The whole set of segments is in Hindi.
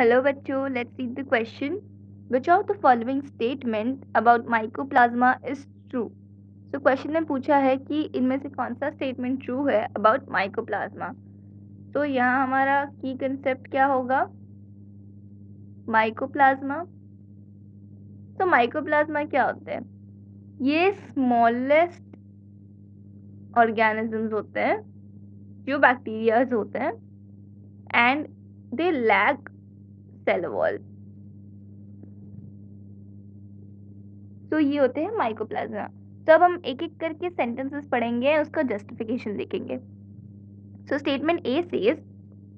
Hello बच्चों, let's read the question. Which of the following statement about mycoplasma is true? So question में पूछा है कि इनमें से कौन सा statement true है about mycoplasma. तो यहाँ हमारा key concept क्या होगा? mycoplasma. तो mycoplasma क्या होते हैं? ये smallest organisms होते हैं जो bacterias होते हैं and they lack cell wall. तो ये होते हैं माइकोप्लाज्मा. तो अब हम एक एक करके सेंटेंसेस पढ़ेंगे, उसका जस्टिफिकेशन देखेंगे. So statement A says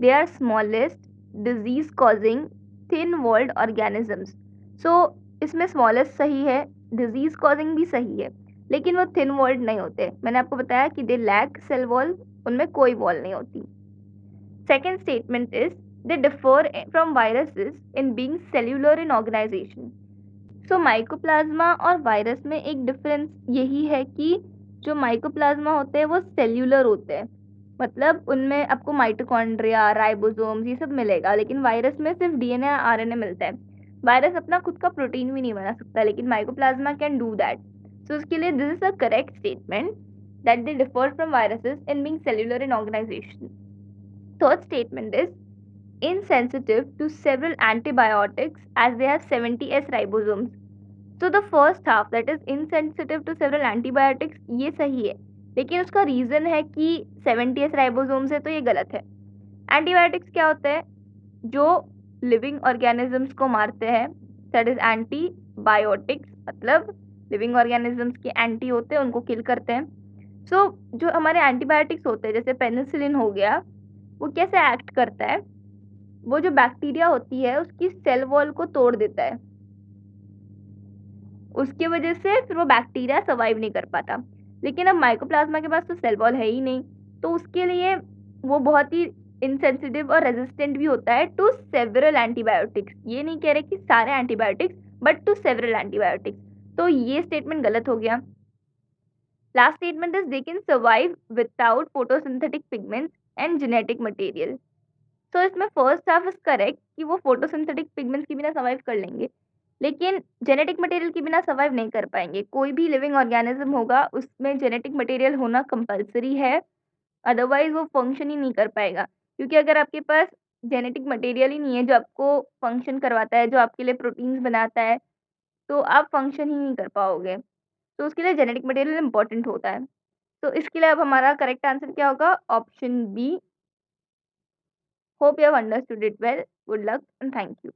they are smallest disease causing thin walled organisms. So इसमें स्मॉलेस्ट सही है, डिजीज कॉजिंग भी सही है, लेकिन वो थिन वॉल्ड नहीं होते. मैंने आपको बताया कि दे लैक सेल वॉल, उनमें कोई वॉल नहीं होती. Second statement is they differ from viruses in being cellular in organisation. So mycoplasma और वायरस में एक डिफरेंस यही है कि जो माइकोप्लाज्मा होते हैं वो सेल्यूलर होते हैं, मतलब उनमें आपको माइटोकॉन्ड्रिया, राइबोसोम्स ये सब मिलेगा, लेकिन वायरस में सिर्फ डीएनए और आरएनए मिलता है. वायरस अपना खुद का प्रोटीन भी नहीं बना सकता, लेकिन mycoplasma can do that. So उसके लिए this is a correct statement that they differ from viruses in being cellular in organisation. Third statement is insensitive to several antibiotics as they have 70S ribosomes. So the first half, that is insensitive to several antibiotics, ये सही है, लेकिन उसका रीज़न है कि 70S राइबोसोम्स है, तो ये गलत है. एंटीबायोटिक्स क्या होते हैं? जो लिविंग ऑर्गेनिजम्स को मारते हैं, दैट इज एंटीबायोटिक्स, मतलब लिविंग ऑर्गेनिजम्स के एंटी होते हैं, उनको किल करते हैं. सो जो हमारे एंटीबायोटिक्स होते हैं, जैसे पेनिसिलिन हो गया, वो कैसे एक्ट करता है? वो जो बैक्टीरिया होती है उसकी सेल वॉल को तोड़ देता है, उसके वजह से फिर वो बैक्टीरिया सर्वाइव नहीं कर पाता. लेकिन अब माइकोप्लाज्मा के पास तो सेल वॉल है ही नहीं, तो उसके लिए वो बहुत ही इनसेंसिटिव और रेजिस्टेंट भी होता है टू सेवरल एंटीबायोटिक्स. ये नहीं कह रहे कि सारे antibiotics, but to several antibiotics. तो ये स्टेटमेंट गलत हो गया. Last statement is they can survive without photosynthetic pigments and genetic material. तो इसमें फर्स्ट हाफ इज करेक्ट कि वो फोटोसिंथेटिक पिगमेंट्स के बिना सर्वाइव कर लेंगे, लेकिन जेनेटिक मटेरियल के बिना सर्वाइव नहीं कर पाएंगे. कोई भी लिविंग ऑर्गेनिज्म होगा उसमें जेनेटिक मटेरियल होना कंपलसरी है, अदरवाइज वो फंक्शन ही नहीं कर पाएगा. क्योंकि अगर आपके पास जेनेटिक मटेरियल ही नहीं है जो आपको फंक्शन करवाता है, जो आपके लिए प्रोटीन्स बनाता है, तो आप फंक्शन ही नहीं कर पाओगे. तो उसके लिए जेनेटिक मटेरियल इंपॉर्टेंट होता है. तो इसके लिए अब हमारा करेक्ट आंसर क्या होगा? Option B. Hope you have understood it well. Good luck and thank you.